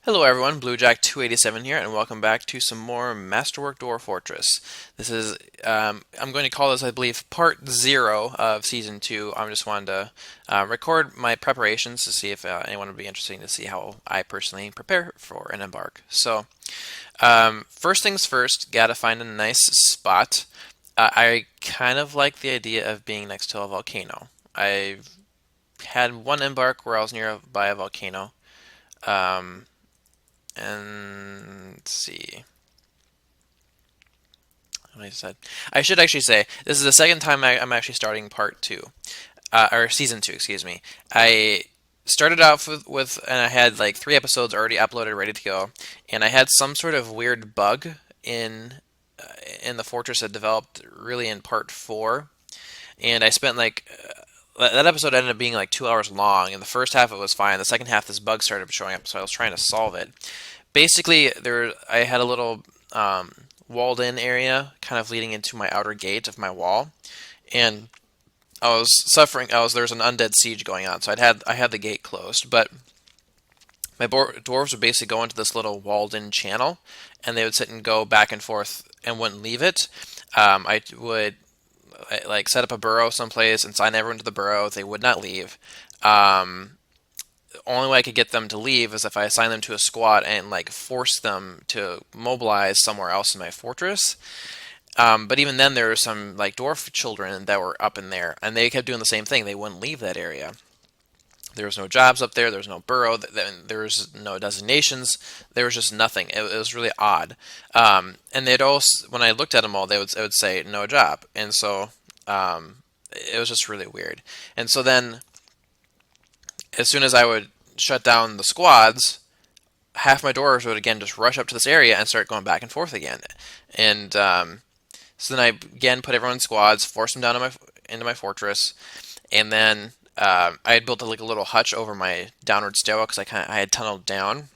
Hello everyone, BlueJack287 here, and welcome back to some more Masterwork Dwarf Fortress. This is, I'm going to call this, I believe, part 0 of Season 2. I just wanted to record my preparations to see if anyone would be interested to see how I personally prepare for an embark. So, first things first, gotta find a nice spot. I kind of like the idea of being next to a volcano. I had one embark where I was nearby a volcano. Um, and let's see. I said I should actually say this is the second time I'm actually starting part 2, or season 2, excuse me. I started off and I had like 3 episodes already uploaded, ready to go, and I had some sort of weird bug in in the fortress that developed really in part 4, and I spent that episode ended up being like 2 hours long. In the first half, it was fine. The second half, this bug started showing up, so I was trying to solve it. Basically, I had a little walled-in area, kind of leading into my outer gate of my wall, and I was suffering. There was an undead siege going on, so I had the gate closed, but my dwarves would basically go into this little walled-in channel, and they would sit and go back and forth and wouldn't leave it. I would like set up a burrow someplace and sign everyone to the burrow. They would not leave. The only way I could get them to leave is if I assign them to a squad and like force them to mobilize somewhere else in my fortress. But even then, there were some like dwarf children that were up in there, and they kept doing the same thing. They wouldn't leave that area. There was no jobs up there. There was no burrow. There was no designations. There was just nothing. It was really odd. And they'd also, when I looked at them all, it would say no job, and so it was just really weird. And so then, as soon as I would shut down the squads, half my dwarves would again just rush up to this area and start going back and forth again. And so then I again put everyone in squads, forced them down into my fortress, and then I had built like a little hutch over my downward stairwell because I had tunneled down,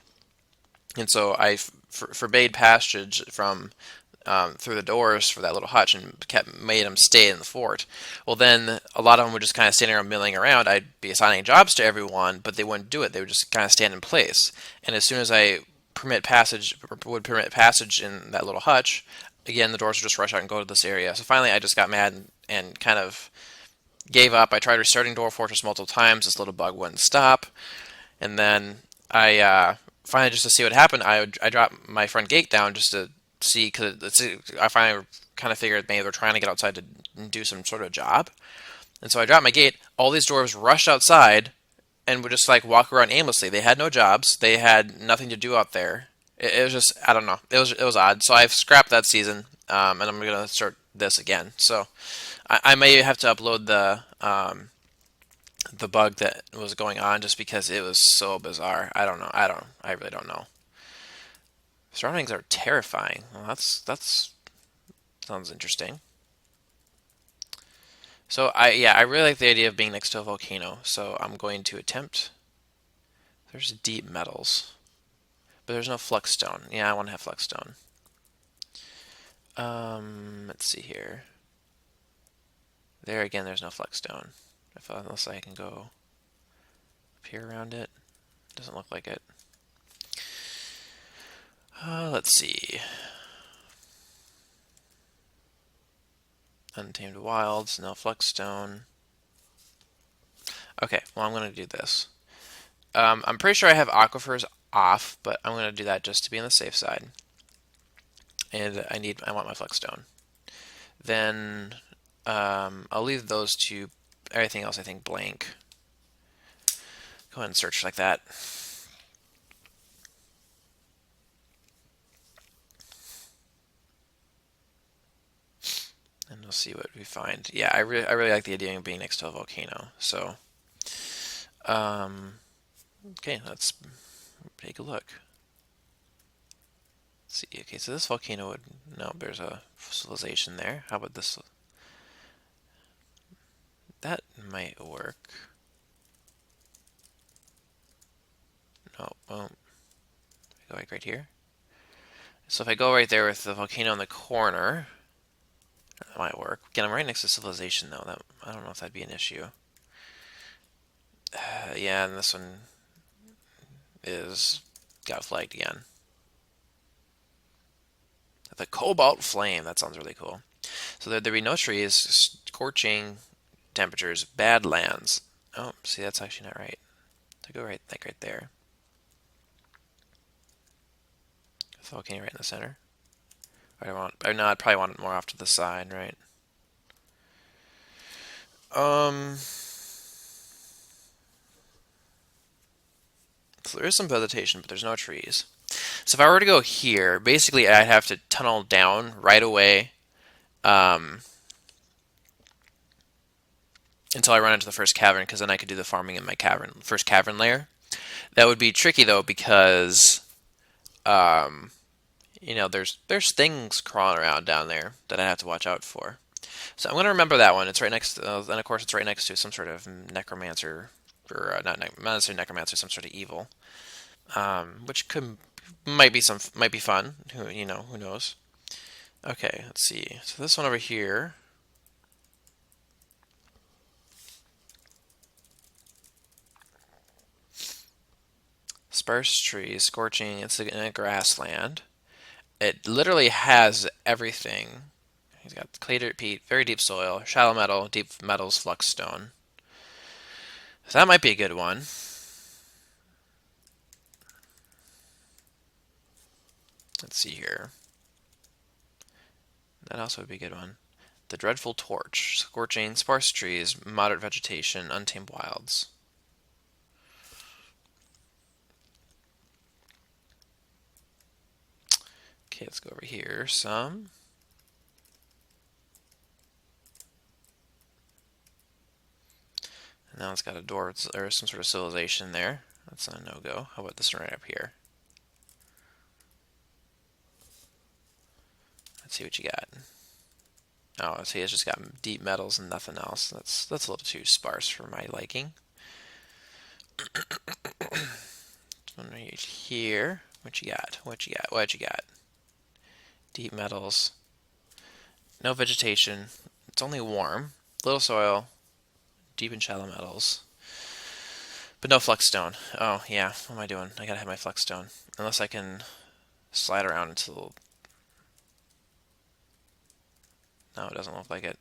and so I forbade passage from through the doors for that little hutch and made them stay in the fort. Well, then a lot of them would just kind of stand around milling around. I'd be assigning jobs to everyone, but they wouldn't do it. They would just kind of stand in place. And as soon as I would permit passage in that little hutch, again the doors would just rush out and go to this area. So finally, I just got mad and kind of gave up. I tried restarting Dwarf Fortress multiple times. This little bug wouldn't stop, and then I finally, just to see what happened, I dropped my front gate down just to see, because I finally kind of figured maybe they're trying to get outside to do some sort of job. And so I dropped my gate. All these dwarves rushed outside and would just like walk around aimlessly. They had no jobs. They had nothing to do out there. It was just, I don't know. It was odd. So I've scrapped that season, and I'm gonna start this again. So I may have to upload the bug that was going on just because it was so bizarre. I don't know. I really don't know. Surroundings are terrifying. Well, that's sounds interesting. So I really like the idea of being next to a volcano. So I'm going to attempt. There's deep metals, but there's no flux stone. Yeah, I want to have flux stone. Let's see here. There again, there's no flux stone. Unless I can go up here around it. Doesn't look like it. Let's see. Untamed Wilds, no Flexstone. Okay, well, I'm going to do this. I'm pretty sure I have aquifers off, but I'm going to do that just to be on the safe side. And I want my Flexstone. Then I'll leave those two. Everything else, I think, blank. Go ahead and search like that. And we'll see what we find. Yeah, I really like the idea of being next to a volcano. So, okay, let's take a look. Let's see. Okay, so this volcano would, no, there's a civilization there. How about this? That might work. No, well, go like right here. So if I go right there with the volcano in the corner, that might work. Again, I'm right next to civilization though. I don't know if that'd be an issue. Yeah, and this one is Got flagged again. The cobalt flame. That sounds really cool. So there'd be no trees, scorching temperatures, bad lands. Oh, see, that's actually not right. To go right, like right there. Volcano right in the center. No, I'd probably want it more off to the side, right? Um, so there is some vegetation, but there's no trees. So if I were to go here, basically I'd have to tunnel down right away, um, until I run into the first cavern, because then I could do the farming in my first cavern layer. That would be tricky though, because um, there's things crawling around down there that I have to watch out for. So I'm going to remember that one. It's right next, and of course it's right next to some sort of necromancer, or not necessarily necromancer, some sort of evil, which might be fun. Who knows? Okay, let's see. So this one over here. Sparse trees, scorching. It's in a grassland. It literally has everything. He's got clay, dirt, peat, very deep soil, shallow metal, deep metals, flux stone. So that might be a good one. Let's see here. That also would be a good one. The dreadful torch, scorching, sparse trees, moderate vegetation, untamed wilds. Okay, let's go over here some. And now it's got a door or some sort of civilization there. That's a no-go. How about this one right up here? Let's see what you got. Oh, see, it's just got deep metals and nothing else. That's a little too sparse for my liking. One right here. What you got? What you got? What you got? Deep metals. No vegetation. It's only warm. Little soil. Deep and shallow metals. But no flux stone. Oh, yeah. What am I doing? I gotta have my flux stone. Unless I can slide around into the... No, it doesn't look like it.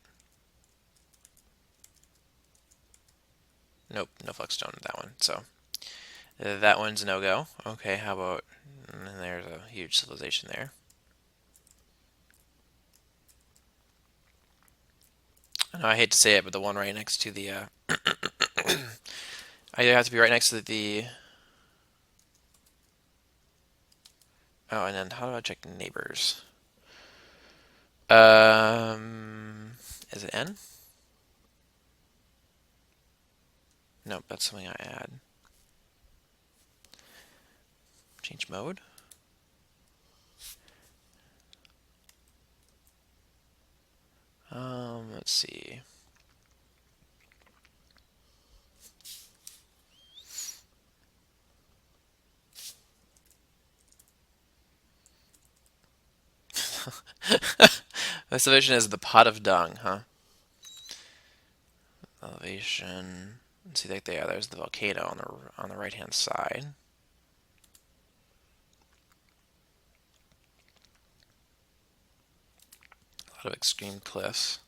Nope, no flux stone with that one. So, that one's a no-go. Okay, how about... And there's a huge civilization there. I know I hate to say it, but the one right next to the... I have to be right next to the... Oh, and then how do I check neighbors? Is it N? Nope, that's something I add. Change mode. Let's see. This division is the pot of dung, huh? Elevation. Let's see, like there's the volcano on the right hand side. A lot of extreme cliffs.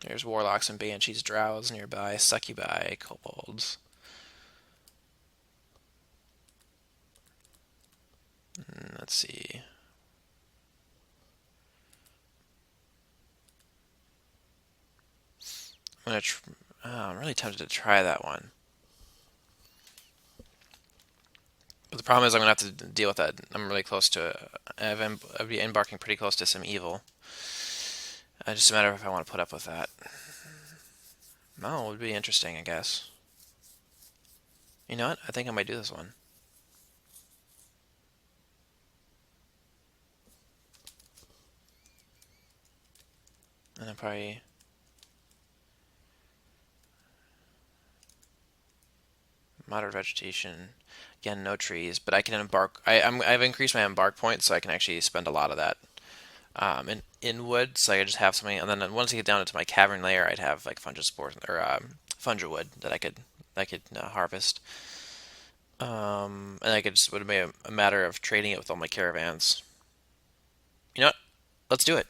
There's warlocks and banshees, drows nearby, succubi, kobolds. Let's see. I'm really tempted to try that one. But the problem is I'm going to have to deal with that. I'm really close to... I'd be embarking pretty close to some evil. Just a matter of if I want to put up with that. No, it would be interesting, I guess. You know what? I think I might do this one. And I'll probably... Moderate vegetation. Again, no trees, but I can embark. I've increased my embark points, so I can actually spend a lot of that in wood, so I could just have something. And then once I get down into my cavern layer, I'd have like fungispores or fungiwood that I could harvest. And I could just would be a matter of trading it with all my caravans. You know what? Let's do it.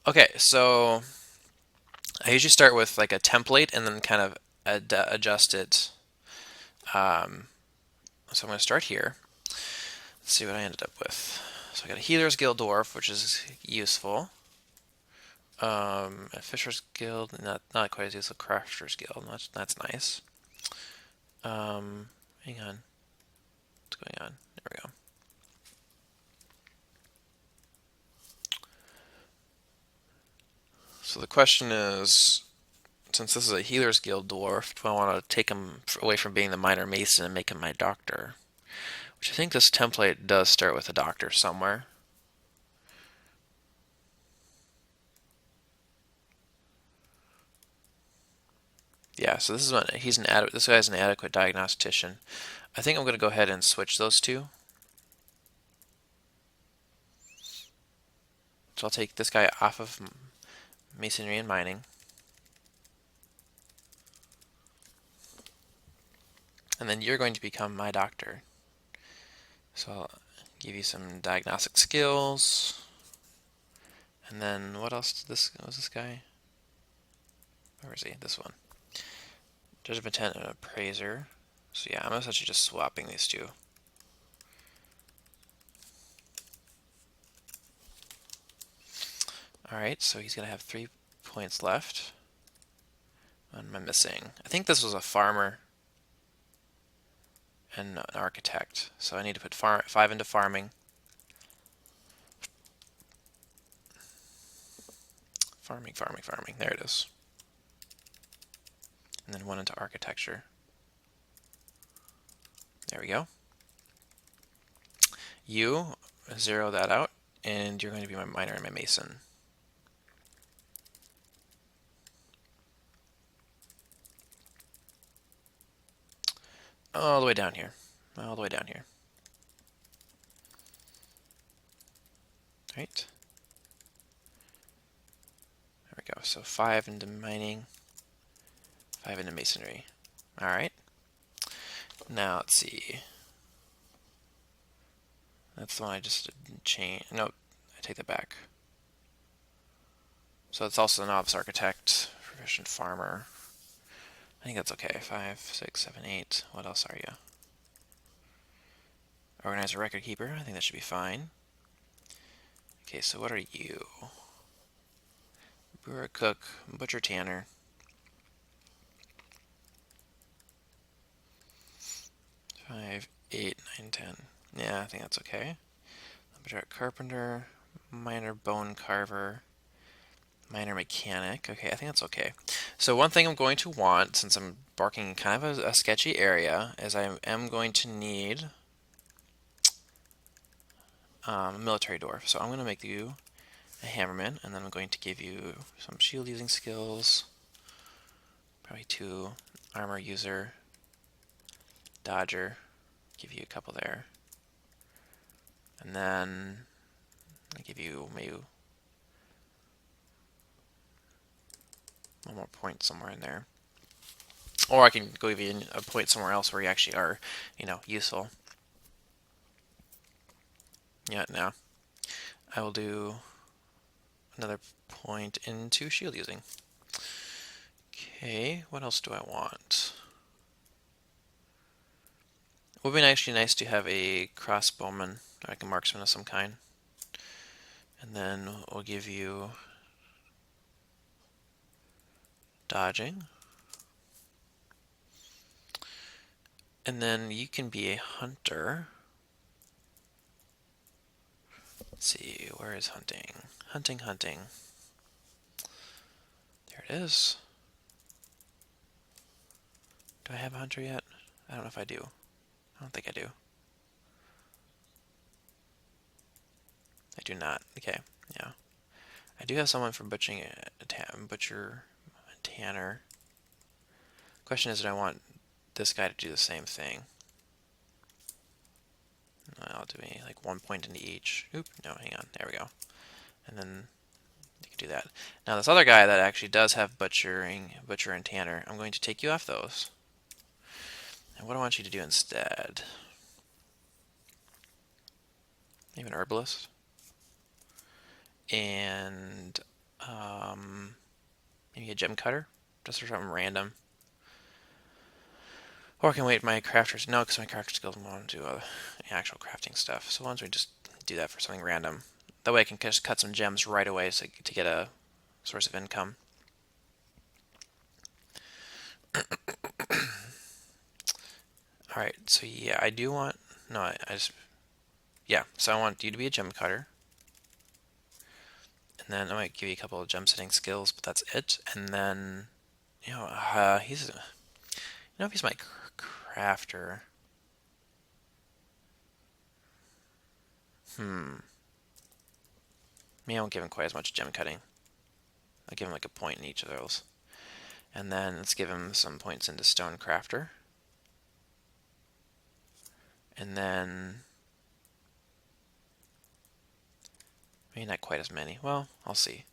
Okay, so I usually start with like a template and then kind of adjust it. Um, so I'm going to start here. Let's see what I ended up with. So I got a Healer's Guild Dwarf, which is useful. A Fisher's Guild, not quite as useful. Crafter's Guild, that's nice. Hang on, what's going on? There we go. So the question is, since this is a Healer's Guild Dwarf, do I want to take him away from being the Minor Mason and make him my Doctor? Which I think this template does start with a Doctor somewhere. Yeah, so this is what this guy's an adequate diagnostician. I think I'm going to go ahead and switch those two. So I'll take this guy off of masonry and mining. And then you're going to become my doctor. So I'll give you some diagnostic skills. And then what else was this guy? Where is he? This one. Judge of Intent and Appraiser. So yeah, I'm essentially just swapping these two. Alright, so he's going to have 3 points left. What am I missing? I think this was a farmer and an architect. So I need to put 5 into farming. Farming. There it is. And then 1 into architecture. There we go. You zero that out, and you're going to be my miner and my mason. All the way down here. All the way down here. Right. There we go. So 5 into mining, 5 into masonry. All right. Now let's see. That's the one I just changed. Nope, I take that back. So it's also a novice architect, proficient farmer. I think that's okay. 5, 6, 7, 8. What else are you? Organizer, record keeper. I think that should be fine. Okay, so what are you? Brewer, cook, butcher, tanner. 5, 8, 9, 10. Yeah, I think that's okay. Butcher, carpenter, miner, bone carver, miner, mechanic. Okay, I think that's okay. So one thing I'm going to want, since I'm barking kind of a sketchy area, is I am going to need a military dwarf. So I'm going to make you a hammerman, and then I'm going to give you some shield using skills, probably 2 armor user, dodger, give you a couple there, and then I give you maybe 1 more point somewhere in there, or I can go give you a point somewhere else where you actually are, useful. Yeah, no, I will do another point into shield using. Okay, what else do I want? It would be actually nice to have a crossbowman, or like a marksman of some kind. And then we'll give you dodging. And then you can be a hunter. Let's see, where is hunting? Hunting. There it is. Do I have a hunter yet? I don't know if I do. I don't think I do. I do not. Okay, yeah. I do have someone for butcher, tanner. Question is, do I want this guy to do the same thing? I'll do like 1 point into each. Oop, no, hang on. There we go. And then you can do that. Now this other guy that actually does have butcher and tanner, I'm going to take you off those. And what I want you to do instead, maybe an herbalist, and maybe a gem cutter, just for something random. Or I can wait my crafters. No, because my crafter skills want to do actual crafting stuff. So why don't we just do that for something random? That way I can just cut some gems right away to get a source of income. Alright, so yeah, I do want... No, I just... Yeah, so I want you to be a gem cutter. And then I might give you a couple of gem setting skills, but that's it. And then, he's... if he's my crafter... Maybe I won't give him quite as much gem cutting. I'll give him like a point in each of those. And then let's give him some points into stone crafter. And then maybe not quite as many. Well, I'll see.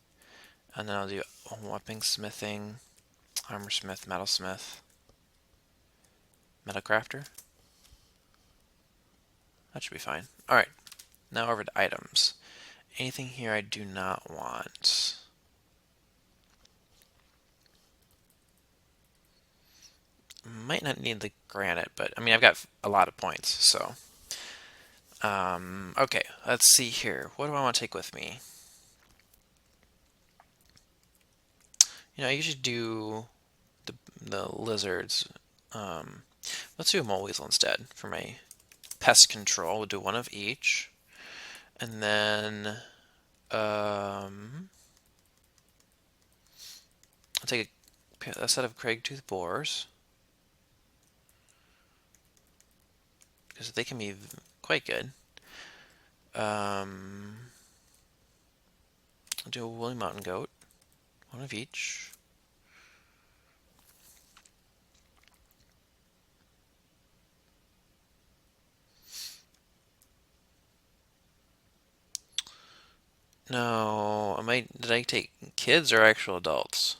And then I'll do weapon smithing, armor smith, metal crafter. That should be fine. Alright, now over to items. Anything here I do not want. Might not need the granite, but I mean, I've got a lot of points, so. Okay, let's see here. What do I want to take with me? I usually do the lizards. Let's do a mole weasel instead for my pest control. We'll do one of each. And then, I'll take a set of crag-tooth borers. Because they can be quite good. I'll do a woolly mountain goat. One of each. No, did I take kids or actual adults?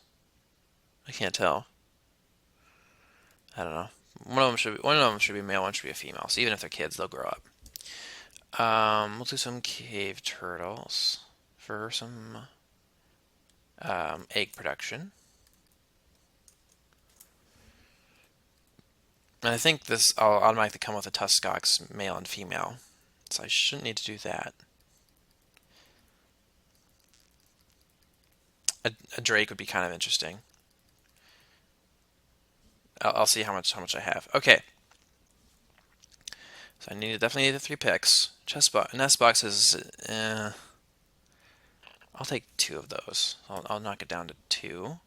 I can't tell. I don't know. One of them should be male, one should be a female. So even if they're kids, they'll grow up. We'll do some cave turtles for some egg production. And I think this will automatically come with a tuskox male and female. So I shouldn't need to do that. A drake would be kind of interesting. I'll see how much I have. Okay. So I definitely need the 3 picks. Nest boxes. I'll take 2 of those. I'll knock it down to 2.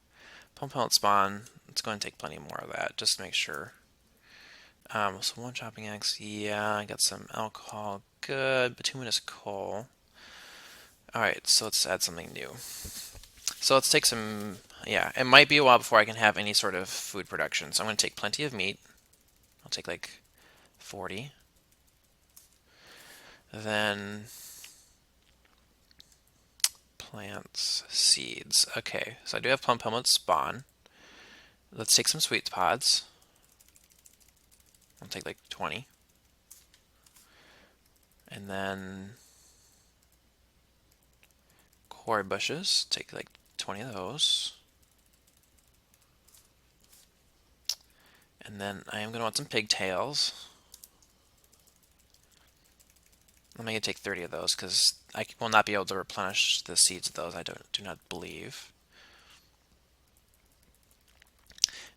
Pump pellet spawn. It's going to take plenty more of that, just to make sure. So 1 chopping axe. Yeah, I got some alcohol. Good. Bituminous coal. Alright, so let's add something new. So let's take some... Yeah, it might be a while before I can have any sort of food production. So I'm going to take plenty of meat. I'll take like 40. Then plants, seeds. Okay, so I do have plum pellet spawn. Let's take some sweet pods. I'll take like 20. And then quarry bushes. Take like 20 of those. And then I am going to want some pigtails. I'm going to take 30 of those because I will not be able to replenish the seeds of those, I do not believe.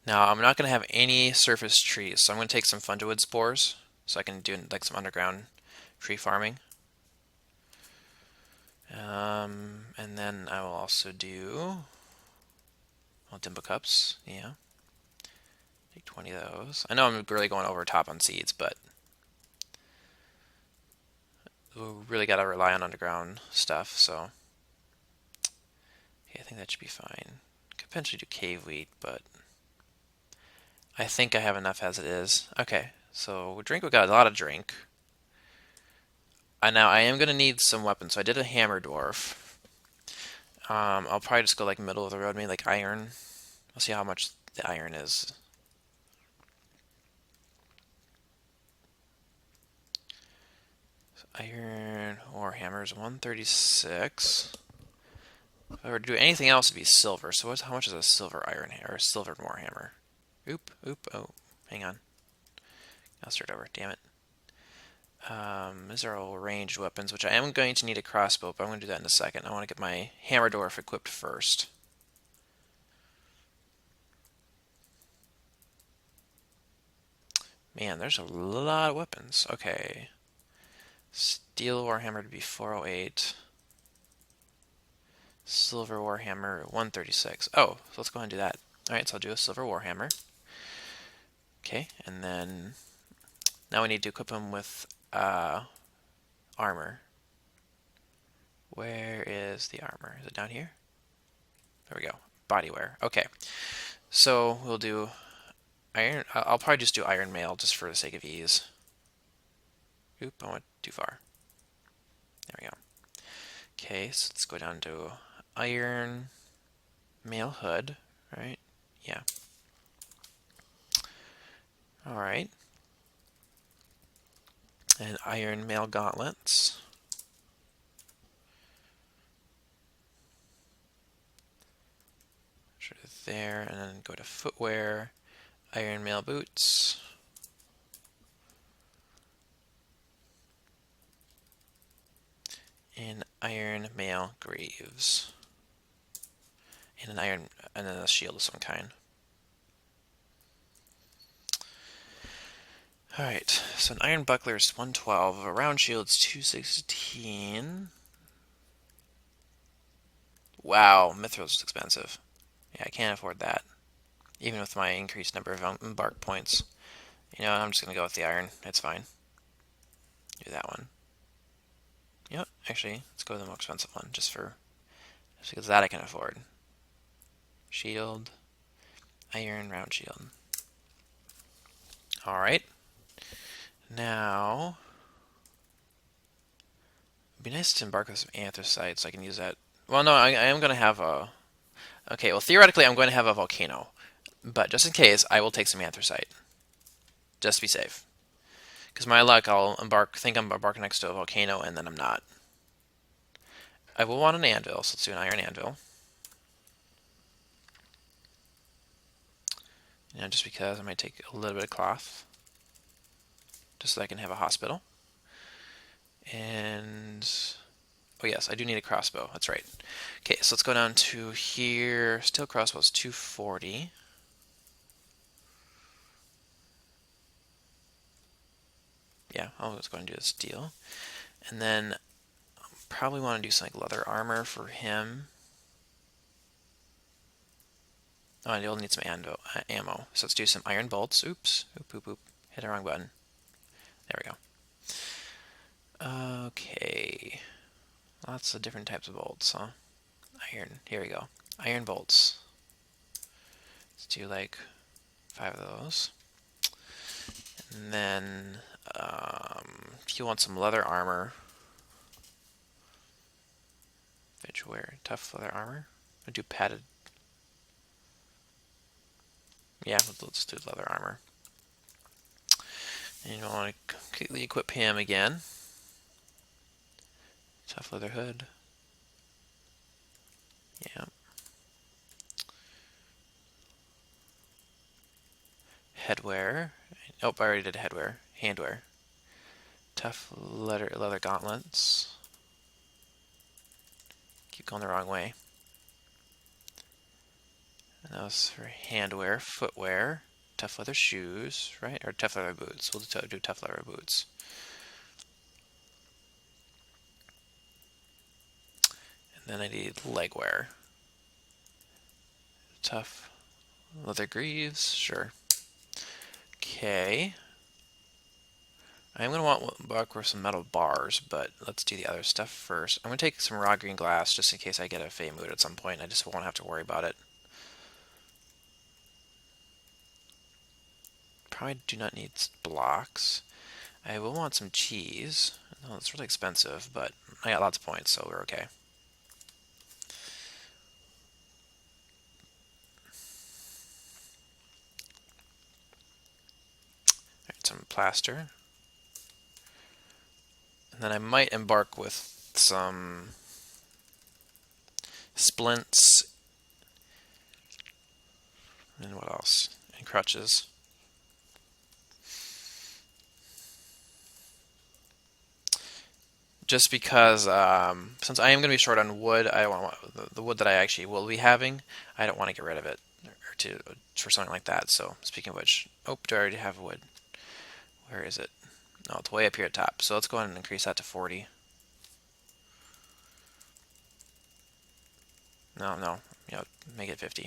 Now, I'm not going to have any surface trees, so I'm going to take some fungiwood spores so I can do like some underground tree farming. And then I will also do dimple cups, yeah. Take 20 of those. I know I'm really going over top on seeds, but we really got to rely on underground stuff, so okay, I think that should be fine. Could potentially do cave wheat, but I think I have enough as it is. Okay, so we got a lot of drink. Now I am going to need some weapons. So I did a hammer dwarf. I'll probably just go like middle of the road, maybe like iron. We'll see how much the iron is. Iron or hammers 136. If I were to do anything else, it'd be silver. So how much is a silver iron or a silver warhammer? Oop. Oh, hang on. I'll start over. Damn it. These are all ranged weapons, which I am going to need a crossbow, but I'm going to do that in a second. I want to get my hammer dwarf equipped first. Man, there's a lot of weapons. Okay. Steel warhammer to be 408. Silver warhammer 136. Oh, so let's go ahead and do that. Alright, so I'll do a silver warhammer. Okay, and then now we need to equip him with armor. Where is the armor? Is it down here? There we go. Bodywear. Okay, so we'll do iron. I'll probably just do iron mail just for the sake of ease. Oop, I went too far. There we go. Okay, so let's go down to iron mail hood, right? Yeah. Alright. And iron mail gauntlets. There, and then go to footwear, iron mail boots. And iron mail greaves. And an iron, and then a shield of some kind. Alright, so an iron buckler is 112, a round shield is 216. Wow, Mithril's is expensive. Yeah, I can't afford that. Even with my increased number of embark points. You know, I'm just going to go with the iron. It's fine. Do that one. Yep, actually, let's go with the more expensive one, just because that I can afford. Shield, iron, round shield. Alright. Now, it'd be nice to embark with some anthracite so I can use that. Well, no, I am going to have a... Okay, well, theoretically, I'm going to have a volcano. But just in case, I will take some anthracite. Just to be safe. Because my luck, I'll think I'm embarking next to a volcano, and then I'm not. I will want an anvil, so let's do an iron anvil. You know, just because I might take a little bit of cloth. Just so I can have a hospital. And... oh yes, I do need a crossbow. That's right. Okay, so let's go down to here. Steel crossbow is 240. Yeah, I'll just go and do the steel. And then I'll probably want to do some like leather armor for him. Oh, I will need some ammo. So let's do some iron bolts. Oops. Oop. Hit the wrong button. There we go. Okay. Lots of different types of bolts, huh? Iron. Here we go. Iron bolts. Let's do like 5 of those. And then, if you want some leather armor, which wear tough leather armor. I'll do padded. Yeah, let's do leather armor. And you want to completely equip him again. Tough leather hood. Yeah. Headwear. Oh, I already did headwear. Handwear. Tough leather gauntlets. Keep going the wrong way. And that was for handwear. Footwear. Tough leather shoes, right? Or tough leather boots. We'll do tough leather boots. And then I need legwear. Tough leather greaves, sure. Okay. I'm going to want buck with some metal bars, but let's do the other stuff first. I'm going to take some raw green glass just in case I get a Fey mood at some point. I just won't have to worry about it. Probably do not need blocks. I will want some cheese. No, it's really expensive, but I got lots of points, so we're okay. Alright, some plaster. And then I might embark with some splints. And what else? And crutches. Just because, since I am going to be short on wood, I want the wood that I actually will be having. I don't want to get rid of it for something like that. So speaking of which, oh, do I already have wood? Where is it? No, it's way up here at top. So let's go ahead and increase that to 40. No, make it 50.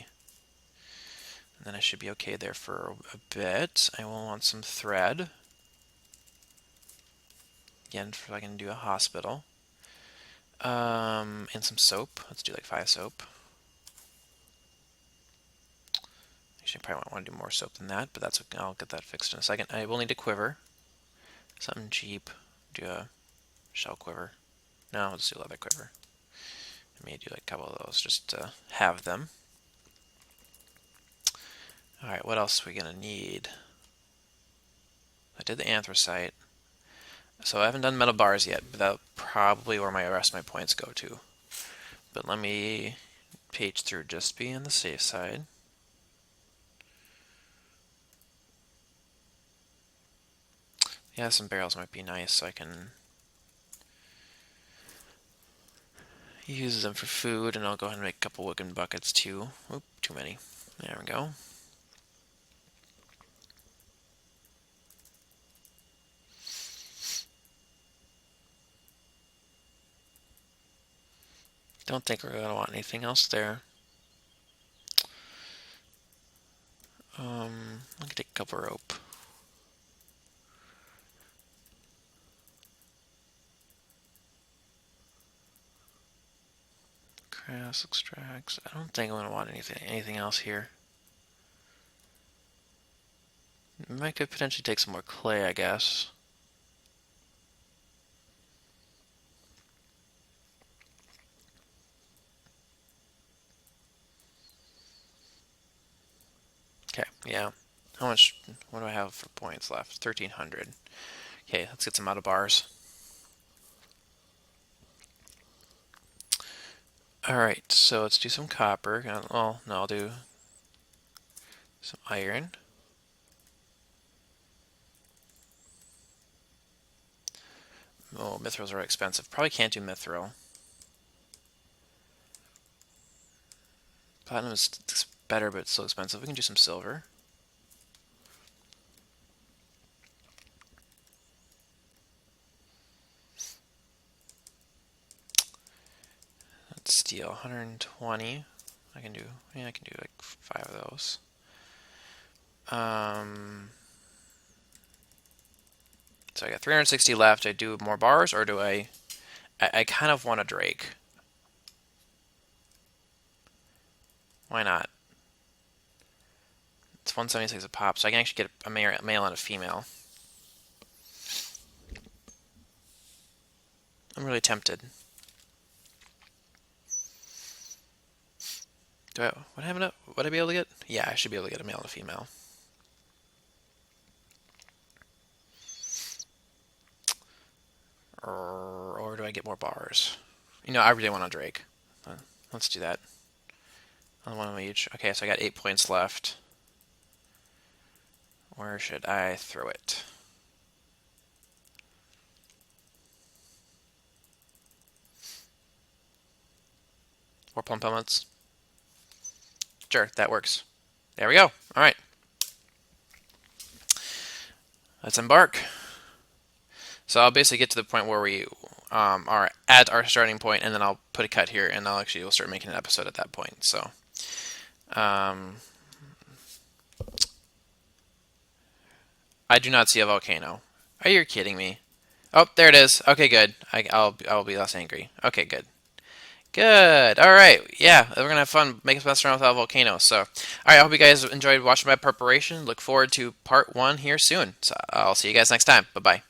And then I should be okay there for a bit. I will want some thread. Again, if I can do a hospital. And some soap. Let's do like 5 soap. Actually, I probably want to do more soap than that, but that's okay. I'll get that fixed in a second. I will need a quiver. Something cheap. Do a shell quiver. No, let's do leather quiver. I may do like a couple of those just to have them. Alright, what else are we going to need? I did the anthracite. So I haven't done metal bars yet, but that's probably where my rest of my points go to. But let me page through just to be on the safe side. Yeah, some barrels might be nice, so I can use them for food, and I'll go ahead and make a couple wooden buckets too. Oop, too many. There we go. Don't think we're going to want anything else there. I can take a couple rope. Grass extracts. I don't think I'm going to want anything else here. I could potentially take some more clay, I guess. Okay, yeah. How much, what do I have for points left? 1,300. Okay, let's get some out of bars. Alright, so let's do some copper. Well, no, I'll do some iron. Oh, mithrils are expensive. Probably can't do mithril. Platinum is better, but it's still expensive. We can do some silver. Let's steel 120. I can do like 5 of those. So I got 360 left. Do I do more bars, or do I kind of want a Drake. Why not? It's 176 a pop, so I can actually get a male and a female. I'm really tempted. Would I be able to get? Yeah, I should be able to get a male and a female. Or do I get more bars? I really want a Drake. Let's do that. One of each. Okay, so I got 8 points left. Where should I throw it? Or plum pellets? Sure, that works. There we go. All right. Let's embark. So I'll basically get to the point where we are at our starting point, and then I'll put a cut here, and we'll start making an episode at that point. So, I do not see a volcano. Are you kidding me? Oh, there it is. Okay, good. I'll be less angry. Okay, good. Good. All right. Yeah, we're gonna have fun making some mess around without a volcano. So, all right. I hope you guys enjoyed watching my preparation. Look forward to part 1 here soon. So I'll see you guys next time. Bye bye.